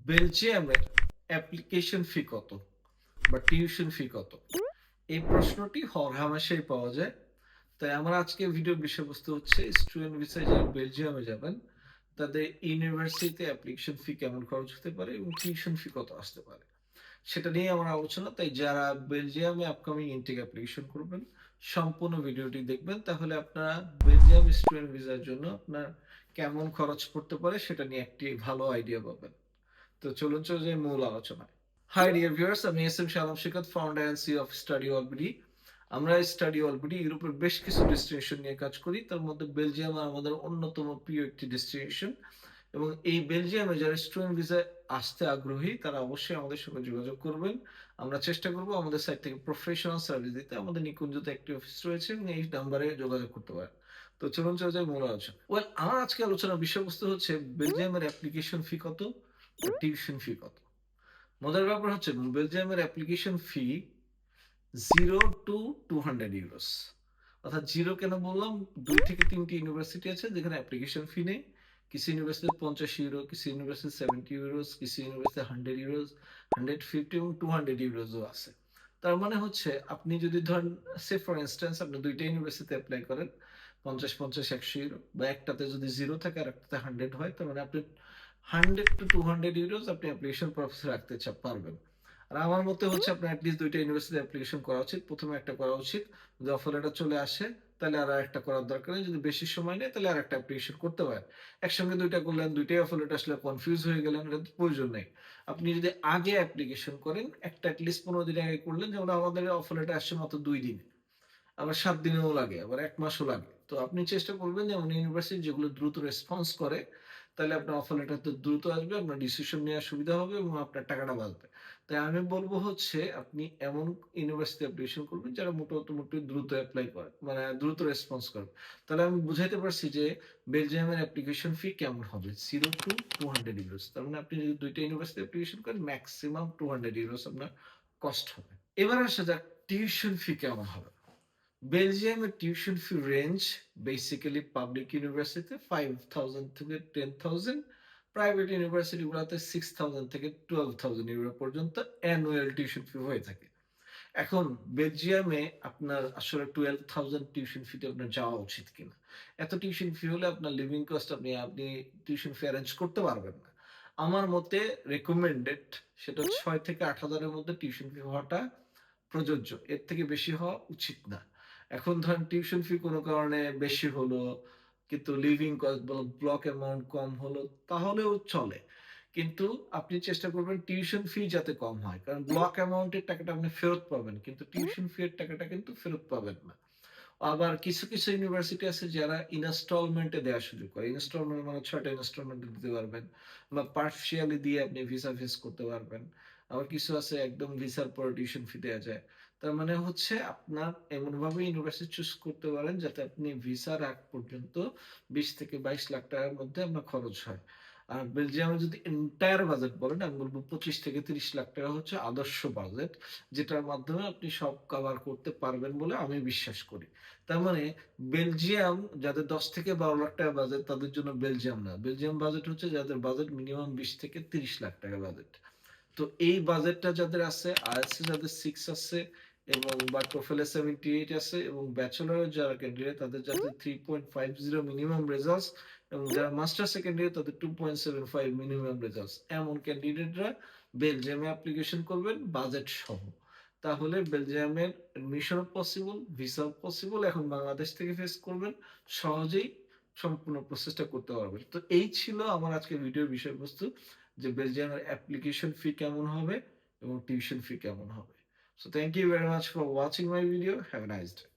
বেলজিয়ামের application fee কত বা টিউশন ফি কত? এই প্রশ্নটি হরহামেশাই পাওয়া যায়। তাই আমার আজকের ভিডিওর বিষয়বস্তু হচ্ছে স্টুডেন্ট ভিসায় যারা বেলজিয়ামে যাবেন তাদের ইউনিভার্সিটিতে অ্যাপ্লিকেশন ফি কেমন খরচ হতে পারে এবং টিউশন ফি কত আসতে পারে সেটা নিয়ে আমার আলোচনা। তাই যারা বেলজিয়ামে আপকামিং ইনটেক অ্যাপ্লিকেশন করবেন সম্পূর্ণ ভিডিওটি দেখবেন, তাহলে আপনারা বেলজিয়াম স্টুডেন্ট ভিসার জন্য আপনার কেমন খরচ পড়তে পারে সেটা নিয়ে একটি ভালো আইডিয়া পাবেন। তো চলুন চলে যাই মূল আলোচনায়। হাই ডিয়ার ভিউয়ার্স, আমি S M Salam Shikat, founder and CEO of Study AllBD. আমরা স্টাডি অলবিডি ইউরোপের বেশ কিছু ডেস্টিনেশন নিয়ে কাজ করি, তার মধ্যে বেলজিয়াম আমাদের অন্যতম প্রিয় একটি ডেস্টিনেশন। এবং এই বেলজিয়ামে যারা স্টুডেন্ট ভিসায় আসতে আগ্রহী তারা অবশ্যই আমাদের সঙ্গে যোগাযোগ করবেন। আমরা চেষ্টা করব আমাদের সাইট থেকে প্রফেশনাল সার্ভিস দিতে। আমাদের নিকুঞ্জতে একটি অফিস রয়েছে এবং এই নাম্বারে যোগাযোগ করতে পারেন। তো চলুন চলে যাই মূল আলোচনা। আমার আজকে আলোচনার বিষয়বস্তু হচ্ছে বেলজিয়ামের অ্যাপ্লিকেশন ফি কত, টিউশন ফি কত। মজার ব্যাপার হচ্ছে বেলজিয়ামের অ্যাপ্লিকেশন ফি 0 to 200 ইউরোস। অর্থাৎ জিরো কেন বললাম, 2 থেকে 3টি ইউনিভার্সিটি আছে যেখানে অ্যাপ্লিকেশন ফি নেই। কিছু ইউনিভার্সিটি 50 ইউরো, কিছু ইউনিভার্সিটি 70 ইউরোস, কিছু ইউনিভার্সিটি 100 ইউরোস, 150 এবং 200 ইউরোসও আছে। তার মানে হচ্ছে আপনি যদি ধরেন, সে ফর ইনস্ট্যান্স আপনি 2টা ইউনিভার্সিটিতে অ্যাপ্লাই করেন, 50 50 100 ইউরো, বা একটাতে যদি জিরো থাকে আর একটাতে 100 হয়, তার মানে আপনি 100 to 200 ইউরোস আপনি অ্যাপ্লিকেশন প্রসেসে রাখতে পারবেন। আর আমার মতে হচ্ছে আপনার অ্যাটলিস্ট 2টা ইউনিভার্সিটি অ্যাপ্লিকেশন করা উচিত। প্রথমে একটা করা উচিত, যদি অফার লেটার চলে আসে তাহলে আর একটা করার দরকার নেই। যদি বেশি সময় নেয় তাহলে আর একটা অ্যাপ্লিকেশন করতে পারেন। একসঙ্গে 2টা করলেন, 2টাই অফার লেটার আসলে কনফিউজ হয়ে গেলেন, এটা তো প্রয়োজন নেই। আপনি যদি আগে অ্যাপ্লিকেশন করেন, একটা অ্যাটলিস্ট 15 দিন আগে করলেন, যেমন আমাদের অফার লেটার আসছে মাত্র 2 দিনে। আবার 7 দিনেও লাগে, আবার 1 মাসও লাগে। তো আপনি চেষ্টা করবেন যে এমন ইউনিভার্সিটি যেগুলো দ্রুত রেসপন্স করে, তাহলে আপনার অফার লেটার তো দ্রুত আসবে, আপনার ডিসিশন নেওয়ার সুবিধা হবে এবং আপনার টাকাটা বাঁচবে। তাই আমি বলব হচ্ছে আপনি এমন ইউনিভার্সিটি অ্যাপ্লিকেশন করবেন যারা মোটামুটি দ্রুত এপ্লাই করে, মানে দ্রুত রেসপন্স করে। তাহলে আমি বুঝাইতে পারছি যে বেলজিয়ামের অ্যাপ্লিকেশন ফি কেমন হবে, 0 to 200 ইউরোস। তার মানে আপনি যদি 2টা ইউনিভার্সিটি অ্যাপ্লিকেশন করেন, ম্যাক্সিমাম 200 ইউরোস আপনার কস্ট হবে। এবার আসা যাক টিউশন ফি কেমন হবে। বেলজিয়ামের tuition fee range basically public ইউনিভার্সিটিতে 5,000 থেকে 10,000, প্রাইভেট ইউনিভার্সিটি গুলোতে 6,000 থেকে 12,000 ইউরো পর্যন্ত অ্যানুয়াল টিউশন ফি হয়ে থাকে। এখন বেলজিয়ামে আপনার আসলে 12,000 টিউশন ফিতে আপনার যাওয়া উচিত কিনা? এত টিউশন ফি হলে আপনার লিভিং কস্ট আপনি টিউশন ফি অ্যারেঞ্জ করতে পারবেন না। আমার মতে রেকমেন্ডেড সেটা 6 থেকে 8,000 এর মধ্যে টিউশন ফি হওয়াটা প্রযোজ্য। এর থেকে বেশি হওয়া উচিত না। এখন ধরেন টিউশন ফি কোনো কারণে বেশি হলো, কিন্তু লিভিং কস্ট বা ব্লক অ্যামাউন্ট কম হলো, তাহলেও চলে। কিন্তু আপনি চেষ্টা করবেন টিউশন ফি যাতে কম হয়। কারণ ব্লক অ্যামাউন্ট এর টাকাটা আপনি ফেরত পাবেন। কিন্তু টিউশন ফি এর টাকাটা কিন্তু ফেরত পাবেন না। আবার কিছু ইউনিভার্সিটি আছে যারা ইনস্টলমেন্ট এ দেওয়ার সুযোগ করে। ইনস্টলমেন্ট মানে ৬ টা ইনস্টলমেন্ট এ দিতে পারবেন, বা পার্সিয়ালি দিয়ে আপনি ভিসা ফেস করতে পারবেন। আবার কিছু আছে একদম ভিসার পরে টিউশন ফি দেয়া যায়। তার মানে হচ্ছে আপনার এমনভাবে ইউনিভার্সিটি চুজ করতে পারেন যাতে আপনি ভিসার আগ পর্যন্ত ২০ থেকে ২২ লাখ টাকার মধ্যে আপনার খরচ হয়। আর বেলজিয়ামে যদি এন্টায়ার বাজেট বলেন, আমি বলব ২৫ থেকে ৩০ লাখ টাকা হচ্ছে আদর্শ বাজেট, যেটার মাধ্যমে আপনি সব কভার করতে পারবেন বলে আমি বিশ্বাস করি। তার মানে বেলজিয়াম যাদের ১০ থেকে ১২ লাখ টাকা বাজেট তাদের জন্য বেলজিয়াম না। বেলজিয়াম বাজেট হচ্ছে যাদের বাজেট মিনিমাম ২০ থেকে ৩০ লাখ টাকা বাজেট। তো এই বাজেটটা যাদের আছে, আইএলটিএস এ যাদের 6 আছে এবং বা টোফেল এ 78 আছে এবং ব্যাচেলর যারা ক্যান্ডিডেট তাদের যাদের 3.50 মিনিমাম রেজাল্টস এবং যারা মাস্টার সেকেন্ডারি তাদের 2.75 মিনিমাম রেজাল্টস, এমন ক্যান্ডিডেটরা বেলজিয়ামে অ্যাপ্লিকেশন করবেন বাজেট সহ। তাহলে বেলজিয়ামের এডমিশনও পসিবল, ভিসাও পসিবল। এখন বাংলাদেশ থেকে ফেস করবেন, সহজেই সম্পূর্ণ প্রসেসটা করতে পারবেন। তো এই ছিল আমার আজকের ভিডিওর বিষয়বস্তু, যে বেলজিয়ামের অ্যাপ্লিকেশন ফি কেমন হবে এবং টিউশন ফি কেমন হবে। So thank you very much for watching my video. Have a nice day.